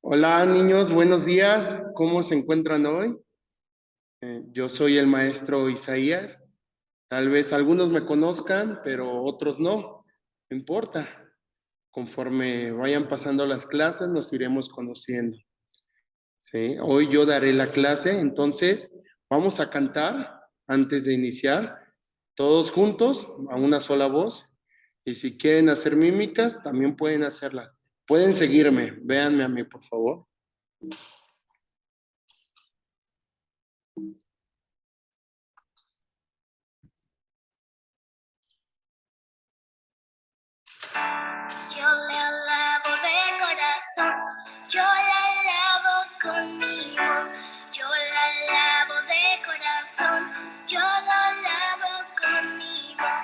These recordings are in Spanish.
Hola niños, buenos días. ¿Cómo se encuentran hoy? Yo soy el maestro Isaías. Tal vez algunos me conozcan, pero otros no. No importa. Conforme vayan pasando las clases, nos iremos conociendo. ¿Sí? Hoy yo daré la clase, entonces vamos a cantar antes de iniciar, todos juntos, a una sola voz. Y si quieren hacer mímicas, también pueden hacerlas. Pueden seguirme, véanme a mí, por favor. Yo le alabo de corazón, yo le alabo con mi voz, yo le alabo de corazón, yo lo alabo con mi voz.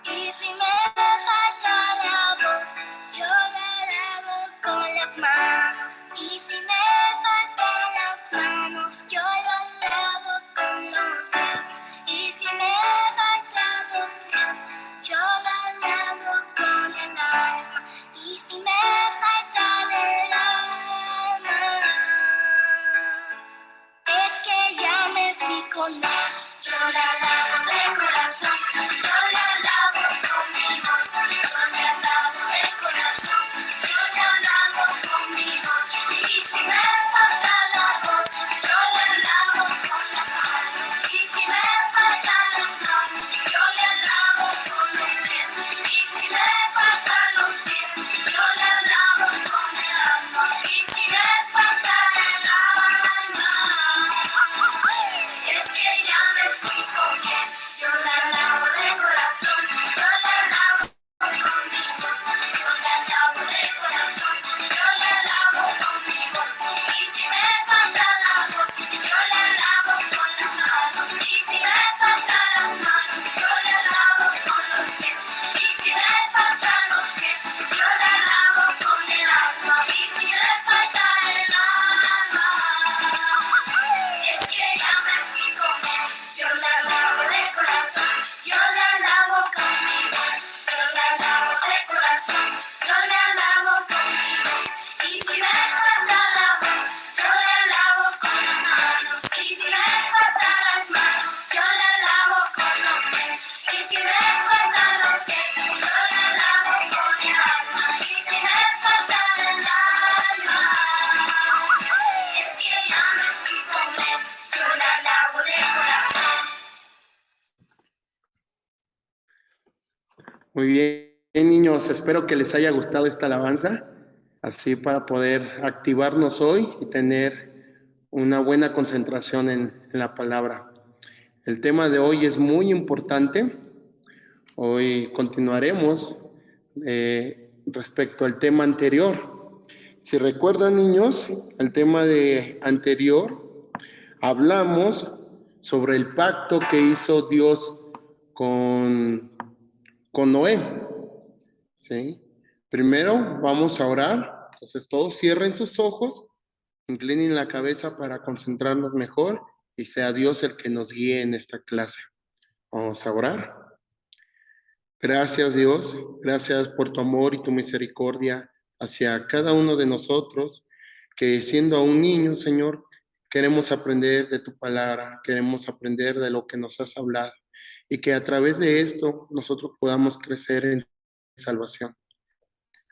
Y si me falta la voz, yo le alabo con las manos. Y si me faltan las manos, yo lo alabo con los pies. Y si me faltan los pies, yo lo alabo con el alma. Y si me falta el alma, es que ya me fui con él. Yo le alabo de corazón, yo le alabo con mi voz. Yo le alabo de corazón, yo le alabo con mi voz. Y si me falta la voz, yo le alabo con las manos. Y si me faltan las manos, yo le alabo con los pies. Y si me faltan los pies, yo le alabo con el alma. Y si me falta el alma, es que ya me fui con él. Yo le alabo de corazón, yo le alabo con mi voz. Yo le alabo de corazón, yo le alabo con mi voz. Y si me falta la voz, yo le alabo con las manos. Y si me faltan las manos, yo le alabo con los pies. Y si me faltan los pies, yo le alabo con el alma. Y si me falta el alma, es que ya me fui con él. Yo le alabo de corazón, yo le alabo con mi voz. Yo le alabo de corazón, yo le alabo con mi voz. Y si me falta la voz, yo le alabo con las manos. Y si me faltan las manos, yo le alabo con los pies. Y si me faltan los pies, yo le alabo con el alma. Y si me falta el alma, es que ya me fui con él. Yo le alabo de corazón. Muy bien, niños, espero que les haya gustado esta alabanza, así para poder activarnos hoy y tener una buena concentración en la palabra. El tema de hoy es muy importante. Hoy continuaremos respecto al tema anterior. Si recuerdan, niños, el tema de anterior, hablamos sobre el pacto que hizo Dios con, con Noé. ¿Sí? Primero vamos a orar. Entonces todos cierren sus ojos, inclinen la cabeza para concentrarnos mejor y sea Dios el que nos guíe en esta clase. Vamos a orar. Gracias Dios, gracias por tu amor y tu misericordia hacia cada uno de nosotros, que siendo aún niños, Señor, queremos aprender de tu palabra, queremos aprender de lo que nos has hablado y que a través de esto nosotros podamos crecer en salvación.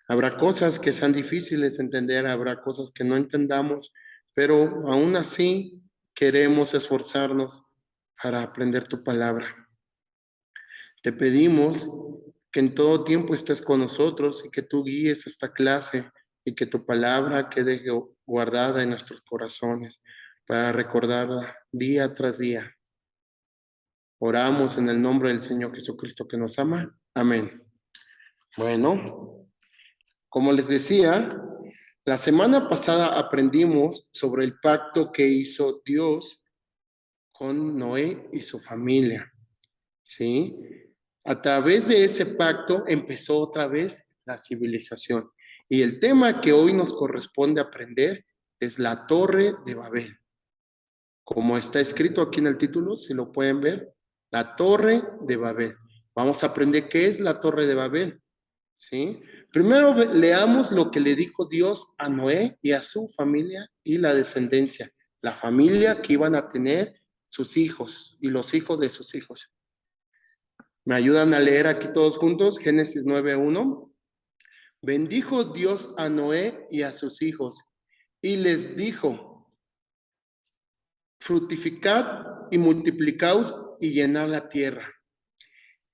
Habrá cosas que sean difíciles de entender, habrá cosas que no entendamos, pero aún así queremos esforzarnos para aprender tu palabra. Te pedimos que en todo tiempo estés con nosotros y que tú guíes esta clase y que tu palabra quede guardada en nuestros corazones para recordarla día tras día. Oramos en el nombre del Señor Jesucristo que nos ama. Amén. Bueno, como les decía, la semana pasada aprendimos sobre el pacto que hizo Dios con Noé y su familia. ¿Sí? A través de ese pacto empezó otra vez la civilización. Y el tema que hoy nos corresponde aprender es la Torre de Babel. Como está escrito aquí en el título, si lo pueden ver, la Torre de Babel. Vamos a aprender qué es la Torre de Babel. ¿sí? Primero leamos lo que le dijo Dios a Noé y a su familia y la descendencia, la familia que iban a tener sus hijos y los hijos de sus hijos. ¿Me ayudan a leer aquí todos juntos? Génesis 9:1. Bendijo Dios a Noé y a sus hijos y les dijo, fructificad y multiplicaos y llenad la tierra.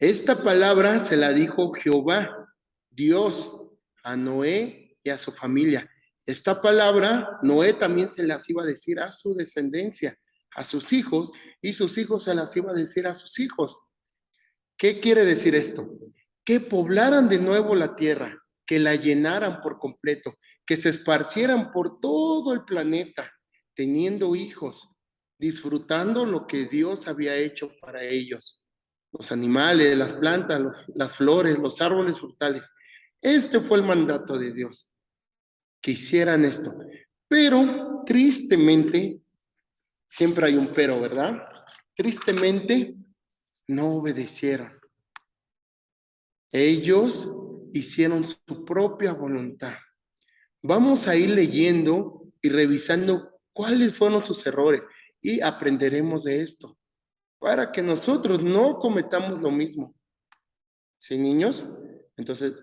Esta palabra se la dijo Jehová, Dios, a Noé y a su familia. Esta palabra Noé también se las iba a decir a su descendencia, a sus hijos, y sus hijos se las iba a decir a sus hijos. ¿Qué quiere decir esto? Que poblaran de nuevo la tierra, que la llenaran por completo, que se esparcieran por todo el planeta, teniendo hijos, disfrutando lo que Dios había hecho para ellos. Los animales, las plantas, las flores, los árboles frutales. Este fue el mandato de Dios, que hicieran esto. Pero tristemente, siempre hay un pero, ¿verdad? Tristemente, no obedecieron. Ellos hicieron su propia voluntad. Vamos a ir leyendo y revisando cuáles fueron sus errores y aprenderemos de esto para que nosotros no cometamos lo mismo. ¿Sí, niños? Entonces,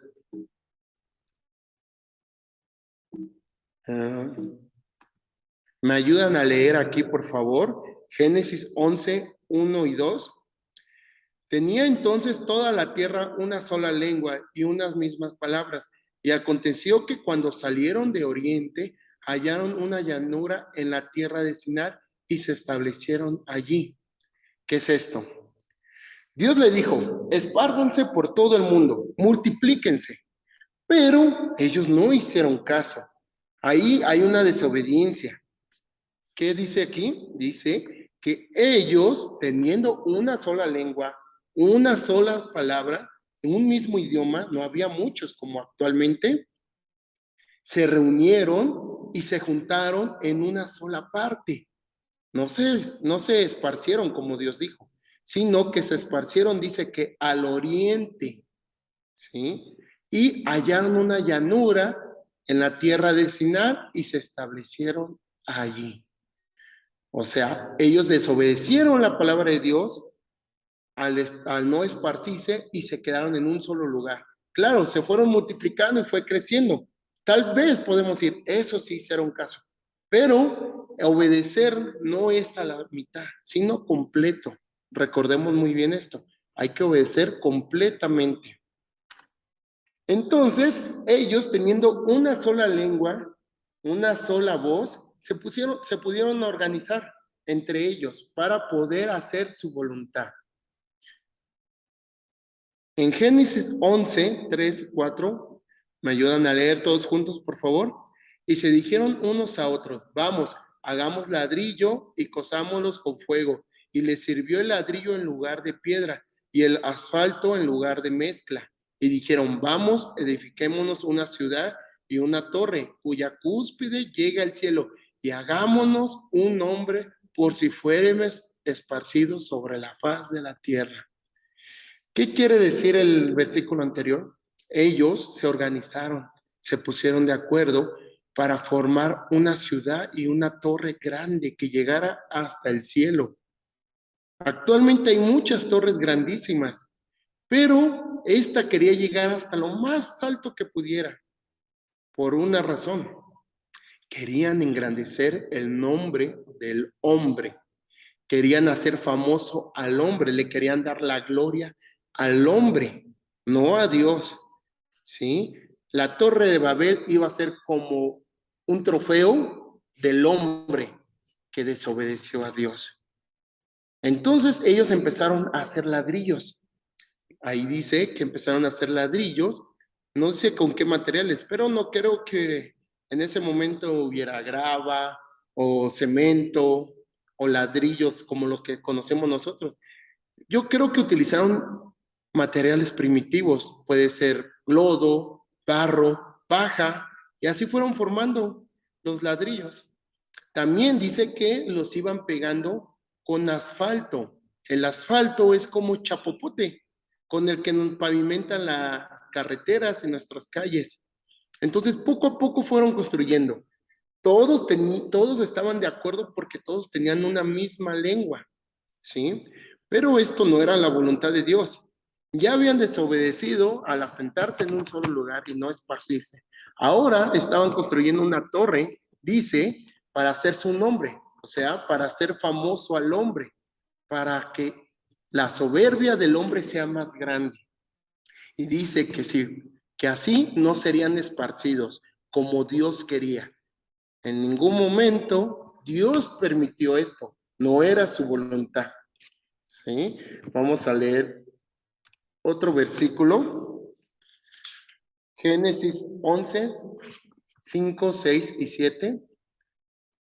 ¿me ayudan a leer aquí, por favor? Génesis 11:1 y 2. Tenía entonces toda la tierra una sola lengua y unas mismas palabras. Y aconteció que cuando salieron de oriente, hallaron una llanura en la tierra de Sinar y se establecieron allí. ¿Qué es esto? Dios le dijo, espárzanse por todo el mundo, multiplíquense. Pero ellos no hicieron caso. Ahí hay una desobediencia. ¿Qué dice aquí? Dice que ellos, teniendo una sola lengua, una sola palabra, en un mismo idioma, no había muchos como actualmente, se reunieron y se juntaron en una sola parte. No se esparcieron como Dios dijo, sino que se esparcieron, dice que al oriente, ¿sí? Y hallaron una llanura en la tierra de Sinar y se establecieron allí. O sea, ellos desobedecieron la palabra de Dios al no esparcirse y se quedaron en un solo lugar. Claro, se fueron multiplicando y fue creciendo. Tal vez podemos decir, eso sí hicieron caso. Pero obedecer no es a la mitad, sino completo. Recordemos muy bien esto. Hay que obedecer completamente. Entonces, ellos teniendo una sola lengua, una sola voz, se pudieron organizar entre ellos para poder hacer su voluntad. En Génesis 11:3-4, ¿me ayudan a leer todos juntos, por favor? Y se dijeron unos a otros, vamos, hagamos ladrillo y cosámoslos con fuego. Y les sirvió el ladrillo en lugar de piedra y el asfalto en lugar de mezcla. Y dijeron, vamos, edifiquémonos una ciudad y una torre cuya cúspide llega al cielo y hagámonos un nombre por si fuéramos esparcidos sobre la faz de la tierra. ¿Qué quiere decir el versículo anterior? Ellos se organizaron, se pusieron de acuerdo para formar una ciudad y una torre grande que llegara hasta el cielo. Actualmente hay muchas torres grandísimas, pero esta quería llegar hasta lo más alto que pudiera, por una razón. Querían engrandecer el nombre del hombre. Querían hacer famoso al hombre, le querían dar la gloria al hombre, no a Dios, ¿sí? La torre de Babel iba a ser como un trofeo del hombre que desobedeció a Dios. Entonces ellos empezaron a hacer ladrillos. Ahí dice que empezaron a hacer ladrillos, no sé con qué materiales, pero no creo que en ese momento hubiera grava o cemento o ladrillos como los que conocemos nosotros. Yo creo que utilizaron materiales primitivos, puede ser lodo, barro, paja, y así fueron formando los ladrillos. También dice que los iban pegando con asfalto. El asfalto es como chapopote, con el que nos pavimentan las carreteras, en nuestras calles. Entonces, poco a poco fueron construyendo. Todos estaban de acuerdo porque todos tenían una misma lengua, ¿sí? Pero esto no era la voluntad de Dios. Ya habían desobedecido al asentarse en un solo lugar y no esparcirse. Ahora estaban construyendo una torre, dice, para hacerse un nombre, o sea, para hacer famoso al hombre, para que la soberbia del hombre sea más grande. Y dice que así no serían esparcidos como Dios quería. En ningún momento Dios permitió esto, no era su voluntad. ¿Sí? Vamos a leer otro versículo, Génesis 11, 5, 6 y 7.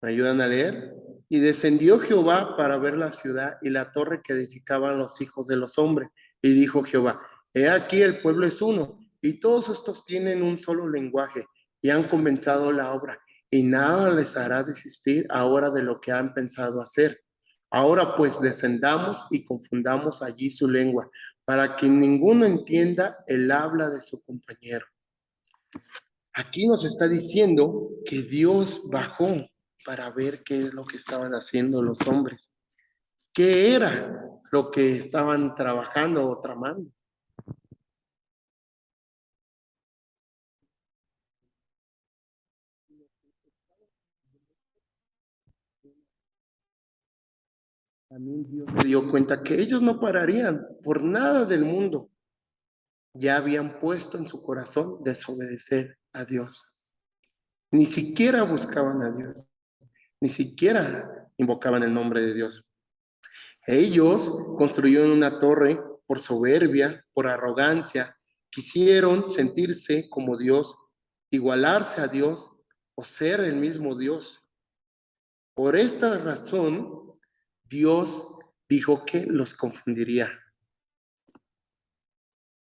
¿Me ayudan a leer? Y descendió Jehová para ver la ciudad y la torre que edificaban los hijos de los hombres. Y dijo Jehová, he aquí el pueblo es uno, y todos estos tienen un solo lenguaje, y han comenzado la obra, y nada les hará desistir ahora de lo que han pensado hacer. Ahora pues descendamos y confundamos allí su lengua, para que ninguno entienda el habla de su compañero. Aquí nos está diciendo que Dios bajó para ver qué es lo que estaban haciendo los hombres. ¿Qué era lo que estaban trabajando o tramando? También Dios se dio cuenta que ellos no pararían por nada del mundo. Ya habían puesto en su corazón desobedecer a Dios. Ni siquiera buscaban a Dios, ni siquiera invocaban el nombre de Dios. Ellos construyeron una torre por soberbia, por arrogancia, quisieron sentirse como Dios, igualarse a Dios o ser el mismo Dios. Por esta razón, Dios dijo que los confundiría.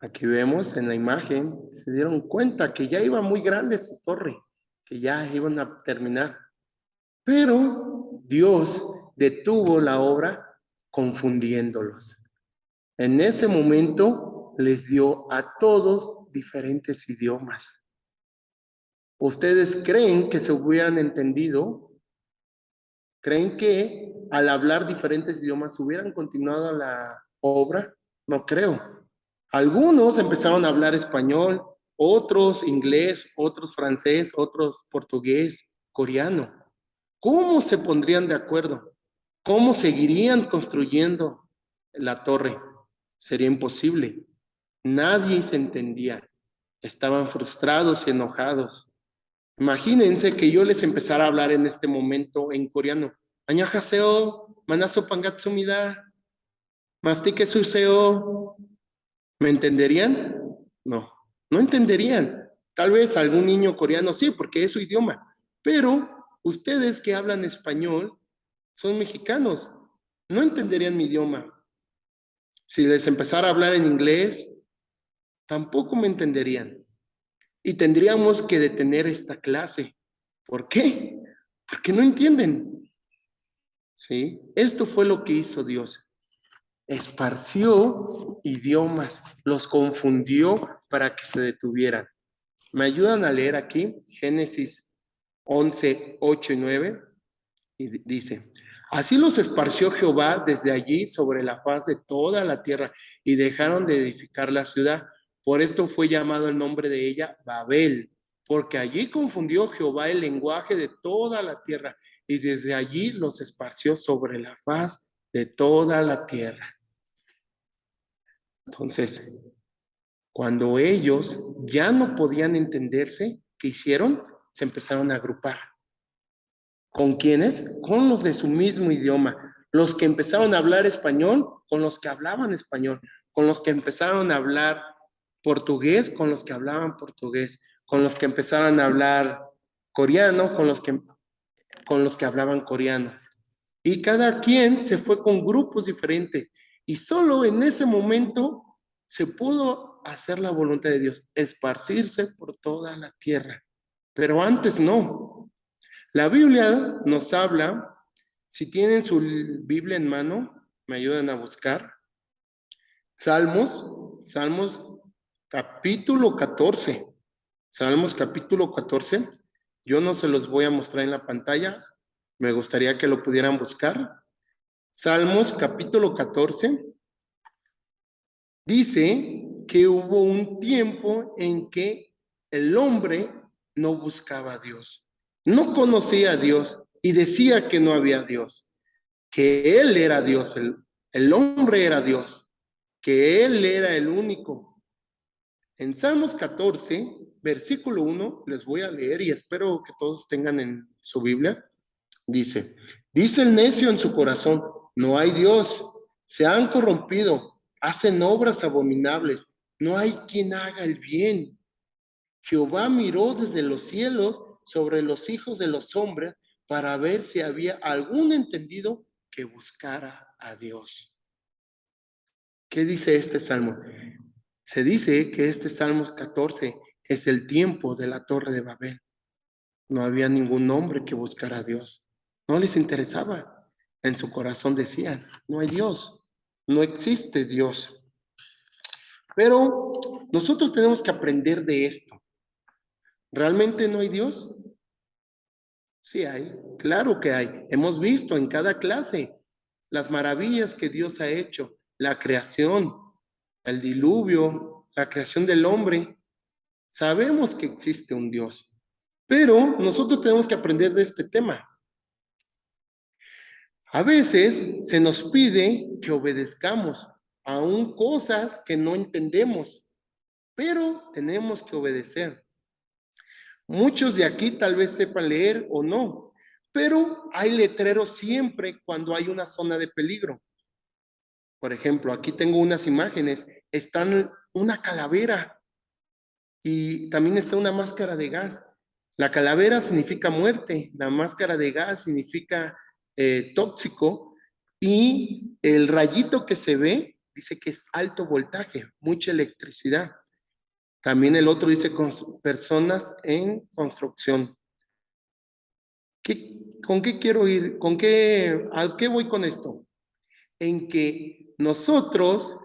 Aquí vemos en la imagen, se dieron cuenta que ya iba muy grande su torre, que ya iban a terminar. Pero Dios detuvo la obra confundiéndolos. En ese momento les dio a todos diferentes idiomas. ¿Ustedes creen que se hubieran entendido? ¿Creen que al hablar diferentes idiomas hubieran continuado la obra? No creo. Algunos empezaron a hablar español, otros inglés, otros francés, otros portugués, coreano. ¿Cómo se pondrían de acuerdo? ¿Cómo seguirían construyendo la torre? Sería imposible. Nadie se entendía. Estaban frustrados y enojados. Imagínense que yo les empezara a hablar en este momento en coreano. Annyeonghaseyo, manaso pangatsumida, maftike suseo. ¿Me entenderían? No, no entenderían. Tal vez algún niño coreano sí, porque es su idioma. Pero ustedes que hablan español son mexicanos. No entenderían mi idioma. Si les empezara a hablar en inglés, tampoco me entenderían. Y tendríamos que detener esta clase. ¿Por qué? Porque no entienden. ¿Sí? Esto fue lo que hizo Dios. Esparció idiomas, los confundió para que se detuvieran. ¿Me ayudan a leer aquí? Génesis 11, 8 y 9. Y dice, así los esparció Jehová desde allí sobre la faz de toda la tierra y dejaron de edificar la ciudad. Por esto fue llamado el nombre de ella Babel, porque allí confundió Jehová el lenguaje de toda la tierra y desde allí los esparció sobre la faz de toda la tierra. Entonces, cuando ellos ya no podían entenderse, ¿qué hicieron? Se empezaron a agrupar. ¿Con quiénes? Con los de su mismo idioma. Los que empezaron a hablar español, con los que hablaban español. Con los que empezaron a hablar portugués, con los que hablaban portugués. Con los que empezaron a hablar coreano, con los que hablaban coreano. Y cada quien se fue con grupos diferentes. Y solo en ese momento se pudo hacer la voluntad de Dios, esparcirse por toda la tierra. Pero antes no. La Biblia nos habla, si tienen su Biblia en mano, me ayudan a buscar. Salmos capítulo 14. Salmos capítulo 14. Yo no se los voy a mostrar en la pantalla. Me gustaría que lo pudieran buscar. Salmos capítulo 14. Dice que hubo un tiempo en que el hombre no buscaba a Dios, no conocía a Dios y decía que no había Dios, que Él era Dios, el hombre era Dios, que Él era el único. En Salmos 14, versículo 1, les voy a leer y espero que todos tengan en su Biblia. Dice el necio en su corazón, no hay Dios, se han corrompido, hacen obras abominables, no hay quien haga el bien. Jehová miró desde los cielos sobre los hijos de los hombres para ver si había algún entendido que buscara a Dios. ¿Qué dice este salmo? Se dice que este Salmo 14 es el tiempo de la Torre de Babel. No había ningún hombre que buscara a Dios. No les interesaba. En su corazón decían, no hay Dios, no existe Dios. Pero nosotros tenemos que aprender de esto. ¿Realmente no hay Dios? Sí hay, claro que hay. Hemos visto en cada clase las maravillas que Dios ha hecho, la creación, el diluvio, la creación del hombre. Sabemos que existe un Dios, pero nosotros tenemos que aprender de este tema. A veces se nos pide que obedezcamos, aún cosas que no entendemos, pero tenemos que obedecer. Muchos de aquí tal vez sepan leer o no, pero hay letreros siempre cuando hay una zona de peligro. Por ejemplo, aquí tengo unas imágenes, están una calavera y también está una máscara de gas. La calavera significa muerte, la máscara de gas significa tóxico y el rayito que se ve dice que es alto voltaje, mucha electricidad. También el otro dice personas en construcción. ¿Con qué quiero ir? ¿A qué voy con esto? En que nosotros,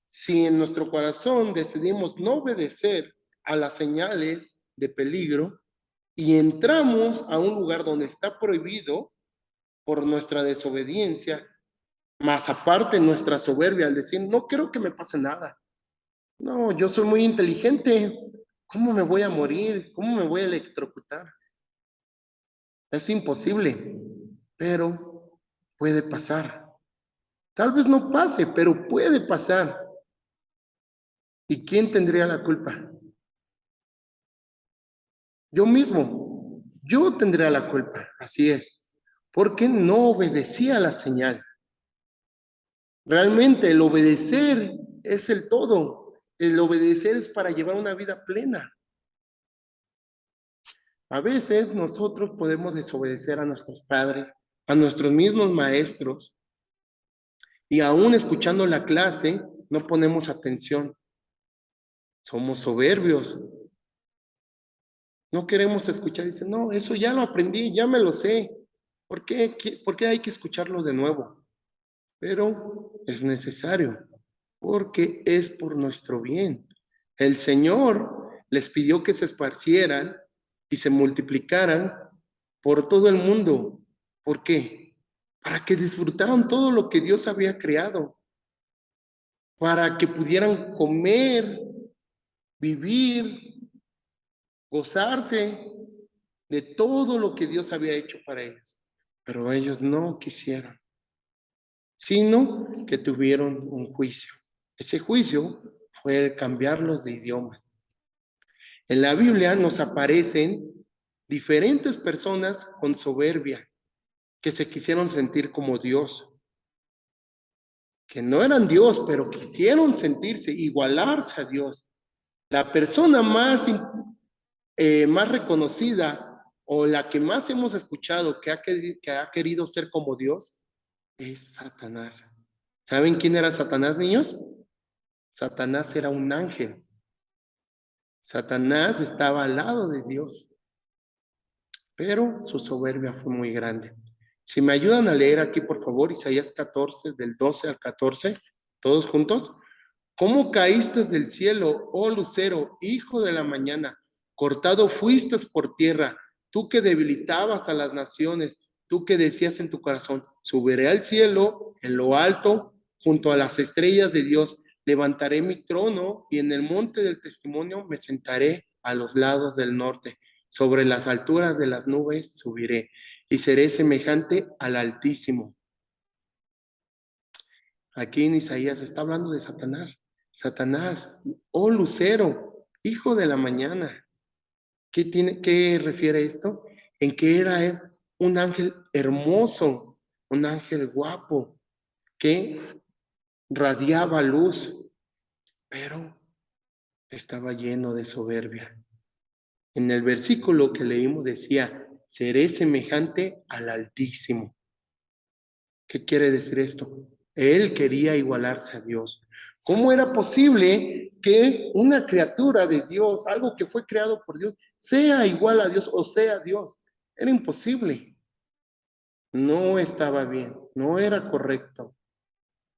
si en nuestro corazón decidimos no obedecer a las señales de peligro y entramos a un lugar donde está prohibido por nuestra desobediencia, más aparte nuestra soberbia al decir, no creo que me pase nada. No, yo soy muy inteligente. ¿Cómo me voy a morir? ¿Cómo me voy a electrocutar? Es imposible, pero puede pasar. Tal vez no pase, pero puede pasar. ¿Y quién tendría la culpa? Yo mismo. Yo tendría la culpa, así es. Porque no obedecía la señal. Realmente el obedecer es el todo. El obedecer es para llevar una vida plena. A veces nosotros podemos desobedecer a nuestros padres, a nuestros mismos maestros, y aún escuchando la clase no ponemos atención. Somos soberbios. No queremos escuchar. Dice, no, eso ya lo aprendí, ya me lo sé. ¿Por qué hay que escucharlo de nuevo? Pero es necesario, porque es por nuestro bien. El Señor les pidió que se esparcieran y se multiplicaran por todo el mundo. ¿Por qué? Para que disfrutaran todo lo que Dios había creado, para que pudieran comer, vivir, gozarse de todo lo que Dios había hecho para ellos. Pero ellos no quisieron, sino que tuvieron un juicio. Ese juicio fue el cambiarlos de idiomas. En la Biblia nos aparecen diferentes personas con soberbia que se quisieron sentir como Dios, que no eran Dios, pero quisieron sentirse, igualarse a Dios. La persona más reconocida o la que más hemos escuchado que ha querido ser como Dios es Satanás. ¿Saben quién era Satanás, niños? Satanás era un ángel. Satanás estaba al lado de Dios, pero su soberbia fue muy grande. Si me ayudan a leer aquí, por favor, Isaías 14, del 12 al 14, todos juntos. ¿Cómo caíste del cielo, oh lucero, hijo de la mañana? Cortado fuiste por tierra, tú que debilitabas a las naciones, tú que decías en tu corazón, subiré al cielo, en lo alto, junto a las estrellas de Dios, levantaré mi trono y en el monte del testimonio me sentaré a los lados del norte. Sobre las alturas de las nubes subiré y seré semejante al Altísimo. Aquí en Isaías está hablando de Satanás. Satanás, oh lucero, hijo de la mañana. ¿Qué refiere esto? En que era él un ángel hermoso, un ángel guapo, que radiaba luz, pero estaba lleno de soberbia. En el versículo que leímos decía, seré semejante al Altísimo. ¿Qué quiere decir esto? Él quería igualarse a Dios. ¿Cómo era posible que una criatura de Dios, algo que fue creado por Dios, sea igual a Dios o sea Dios? Era imposible. No estaba bien, no era correcto.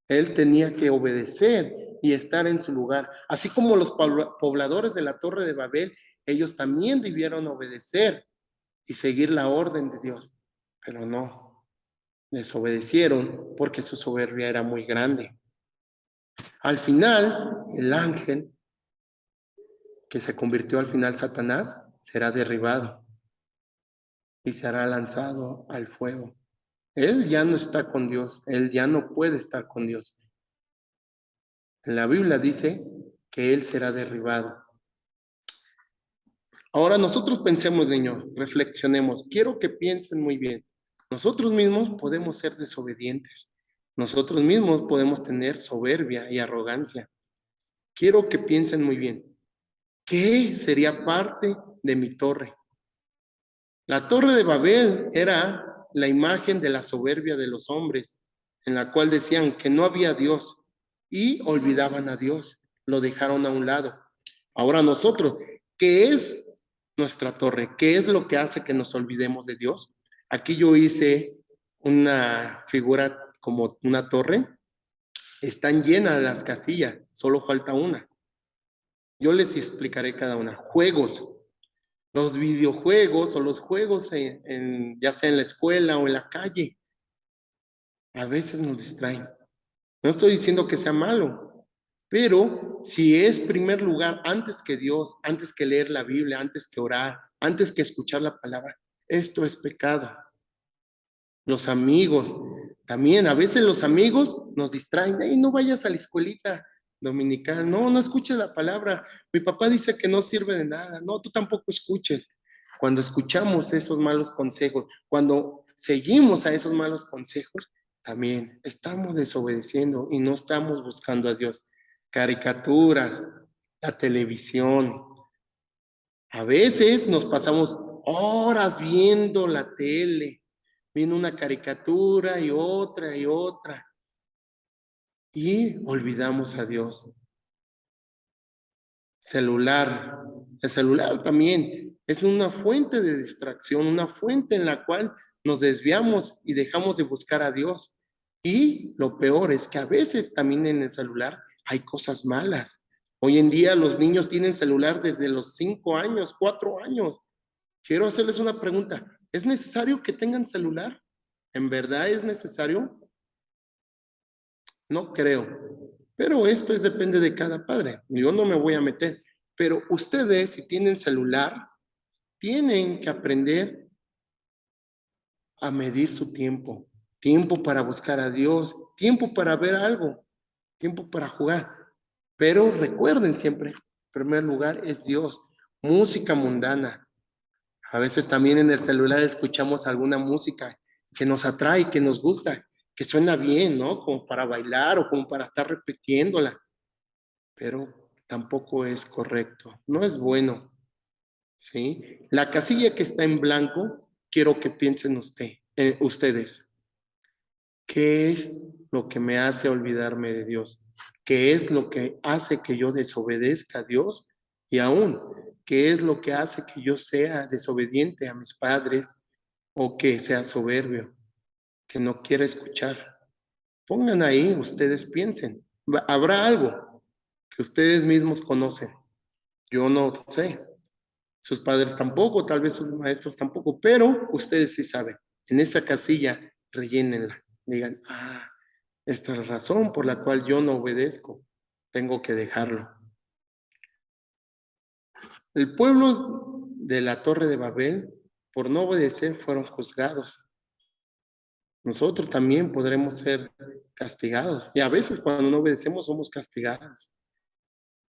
Él tenía que obedecer y estar en su lugar. Así como los pobladores de la Torre de Babel, ellos también debieron obedecer y seguir la orden de Dios, pero no. Desobedecieron porque su soberbia era muy grande. Al final, el ángel, que se convirtió al final Satanás, será derribado y será lanzado al fuego. Él ya no está con Dios, él ya no puede estar con Dios. En la Biblia dice que él será derribado. Ahora nosotros pensemos, niños, reflexionemos. Quiero que piensen muy bien. Nosotros mismos podemos ser desobedientes. Nosotros mismos podemos tener soberbia y arrogancia. Quiero que piensen muy bien. ¿Qué sería parte de mi torre? La torre de Babel era la imagen de la soberbia de los hombres, en la cual decían que no había Dios y olvidaban a Dios, lo dejaron a un lado. Ahora nosotros, ¿qué es nuestra torre? ¿Qué es lo que hace que nos olvidemos de Dios? Aquí yo hice una figura como una torre. Están llenas las casillas, solo falta una. Yo les explicaré cada una. Juegos. Los videojuegos o los juegos ya sea en la escuela o en la calle, a veces nos distraen. No estoy diciendo que sea malo, pero si es primer lugar antes que Dios, antes que leer la Biblia, antes que orar, antes que escuchar la palabra, esto es pecado. Los amigos, también a veces los amigos nos distraen. Hey, no vayas a la escuelita dominical, no, no escuches la palabra. Mi papá dice que no sirve de nada, no, tú tampoco escuches. Cuando escuchamos esos malos consejos, cuando seguimos a esos malos consejos, también estamos desobedeciendo y no estamos buscando a Dios. Caricaturas, la televisión. A veces nos pasamos horas viendo la tele, viendo una caricatura y otra y olvidamos a Dios. Celular. El celular también es una fuente de distracción, una fuente en la cual nos desviamos y dejamos de buscar a Dios. Y lo peor es que a veces también en el celular hay cosas malas. Hoy en día los niños tienen celular desde los 5 años, 4 años. Quiero hacerles una pregunta. ¿Es necesario que tengan celular? ¿En verdad es necesario? No creo. Pero esto depende de cada padre. Yo no me voy a meter. Pero ustedes, si tienen celular, tienen que aprender a medir su tiempo. Tiempo para buscar a Dios, tiempo para ver algo, tiempo para jugar. Pero recuerden siempre, en primer lugar es Dios. Música mundana. A veces también en el celular escuchamos alguna música que nos atrae, que nos gusta, que suena bien, ¿no? Como para bailar o como para estar repitiéndola. Pero tampoco es correcto, no es bueno, ¿sí? La casilla que está en blanco, quiero que piensen ustedes, ¿qué es lo que me hace olvidarme de Dios? ¿Qué es lo que hace que yo desobedezca a Dios? Y aún, ¿qué es lo que hace que yo sea desobediente a mis padres o que sea soberbio, que no quiera escuchar? Pongan ahí, ustedes piensen, habrá algo. que ustedes mismos conocen. Yo no sé, sus padres tampoco, tal vez sus maestros tampoco, pero ustedes sí saben. En esa casilla, rellénenla. Digan, esta es la razón por la cual yo no obedezco. Tengo que dejarlo. El pueblo de la Torre de Babel, por no obedecer, fueron juzgados. Nosotros también podremos ser castigados. Y a veces cuando no obedecemos somos castigados.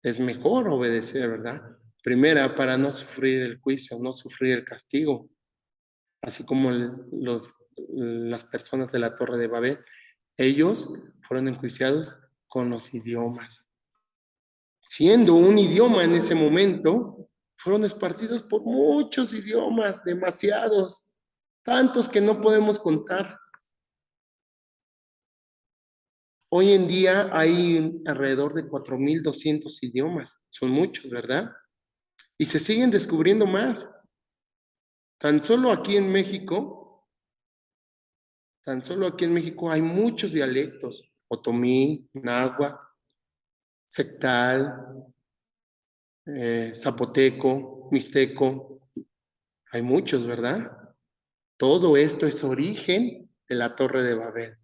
Es mejor obedecer, ¿verdad? Primera, para no sufrir el juicio, no sufrir el castigo. Así como las personas de la Torre de Babel, ellos fueron enjuiciados con los idiomas. Siendo un idioma en ese momento, fueron esparcidos por muchos idiomas, demasiados, tantos que no podemos contar. Hoy en día hay alrededor de 4.200 idiomas, son muchos, ¿verdad? Y se siguen descubriendo más. Tan solo aquí en México, tan solo aquí en México hay muchos dialectos, otomí, náhuatl, sectal, zapoteco, mixteco, hay muchos, ¿verdad? Todo esto es origen de la Torre de Babel.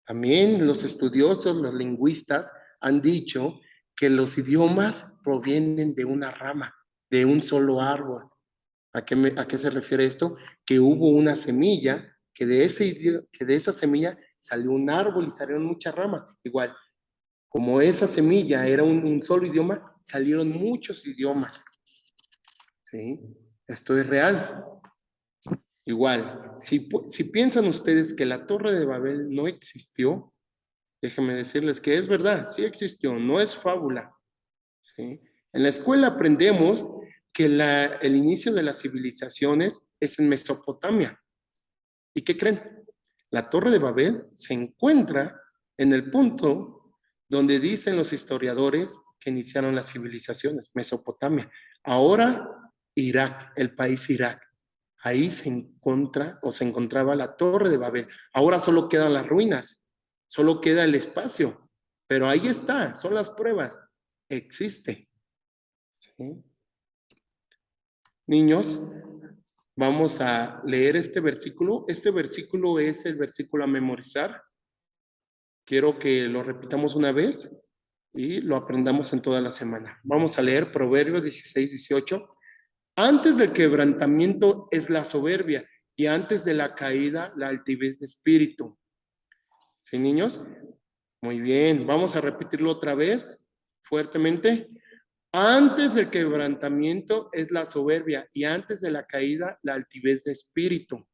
También los estudiosos, los lingüistas, han dicho que los idiomas provienen de una rama, de un solo árbol. ¿A qué se refiere esto? Que hubo una semilla, que de esa semilla salió un árbol y salieron muchas ramas. Igual, como esa semilla era un solo idioma, salieron muchos idiomas. ¿Sí? Esto es real. Igual, si piensan ustedes que la Torre de Babel no existió, déjenme decirles que es verdad, sí existió, no es fábula. ¿Sí? En la escuela aprendemos que el inicio de las civilizaciones es en Mesopotamia. ¿Y qué creen? La Torre de Babel se encuentra en el punto donde dicen los historiadores que iniciaron las civilizaciones, Mesopotamia. Ahora, Irak, el país Irak. Ahí se encuentra o se encontraba la Torre de Babel. Ahora solo quedan las ruinas, solo queda el espacio, pero ahí está, son las pruebas. Existe. ¿Sí? Niños, vamos a leer este versículo. Este versículo es el versículo a memorizar. Quiero que lo repitamos una vez y lo aprendamos en toda la semana. Vamos a leer Proverbios 16-18. Antes del quebrantamiento es la soberbia y antes de la caída la altivez de espíritu. ¿Sí, niños? Muy bien, vamos a repetirlo otra vez fuertemente. Antes del quebrantamiento es la soberbia y antes de la caída la altivez de espíritu.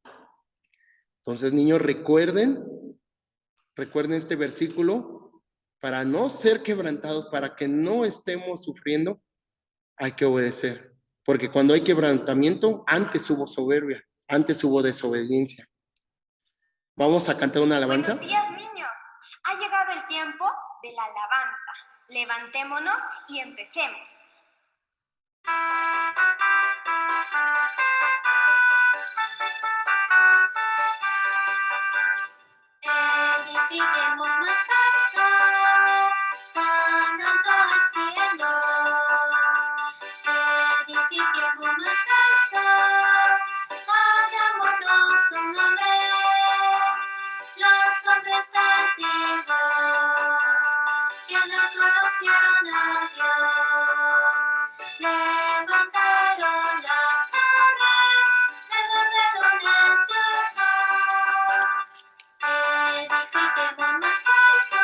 Entonces, niños, recuerden este versículo, para no ser quebrantados, para que no estemos sufriendo, hay que obedecer. Porque cuando hay quebrantamiento, antes hubo soberbia, antes hubo desobediencia. Vamos a cantar una alabanza. Buenos días, niños. Ha llegado el tiempo de la alabanza. Levantémonos y empecemos. Edifiquemos más alto, tan alto al cielo. Edifiquemos más alto, hagámonos un nombre. Los hombres antiguos que no conocieron a Dios levantaron la torre de donde los necios son. Edifiquemos más alto,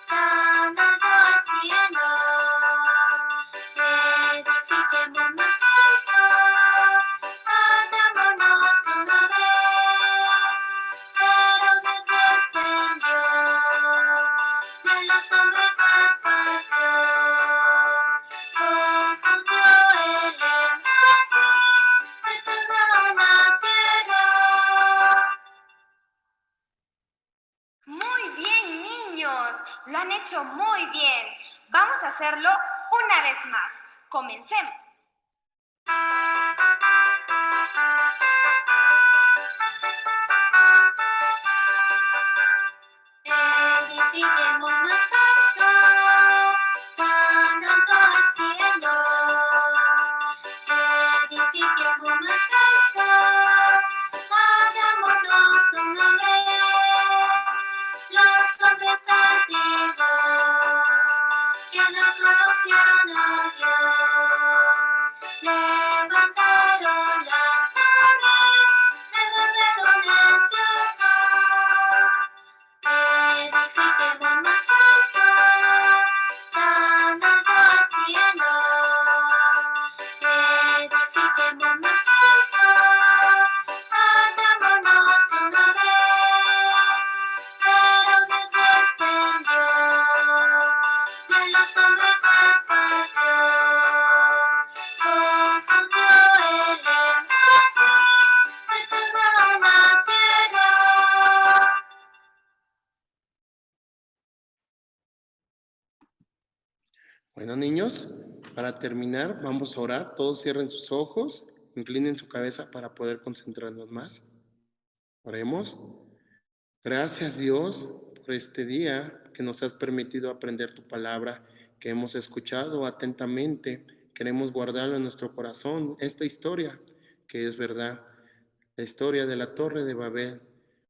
tan alto al cielo. Edifiquemos más alto, hagámonos un nombre. Pero Dios descendió, de los hombres se esparció, confundió el lenguaje de toda una tierra. Muy bien, niños, lo han hecho muy bien. Vamos a hacerlo una vez más. Comencemos. Edifiquemos más alto, Bueno, niños, para terminar, vamos a orar. Todos cierren sus ojos, inclinen su cabeza para poder concentrarnos más. Oremos. Gracias, Dios, por este día que nos has permitido aprender tu palabra, que hemos escuchado atentamente. Queremos guardarlo en nuestro corazón, esta historia que es verdad, la historia de la Torre de Babel.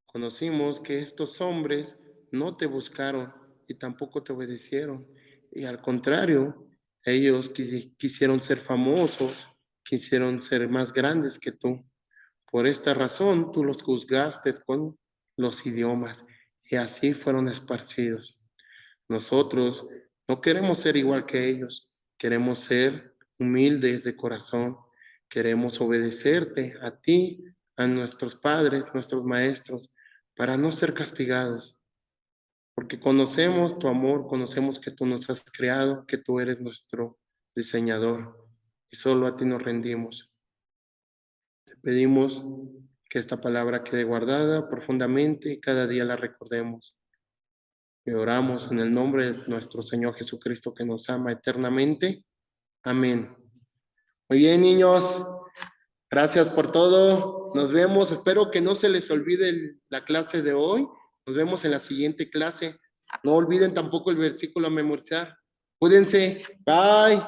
Conocimos que estos hombres no te buscaron y tampoco te obedecieron. Y al contrario, ellos quisieron ser famosos, quisieron ser más grandes que tú. Por esta razón tú los juzgaste con los idiomas y así fueron esparcidos. Nosotros no queremos ser igual que ellos, queremos ser humildes de corazón, queremos obedecerte a ti, a nuestros padres, nuestros maestros, para no ser castigados, porque conocemos tu amor, conocemos que tú nos has creado, que tú eres nuestro diseñador y solo a ti nos rendimos. Te pedimos que esta palabra quede guardada profundamente y cada día la recordemos. Y oramos en el nombre de nuestro Señor Jesucristo que nos ama eternamente. Amén. Muy bien, niños. Gracias por todo. Nos vemos. Espero que no se les olvide la clase de hoy. Nos vemos en la siguiente clase. No olviden tampoco el versículo a memorizar. Cuídense. Bye.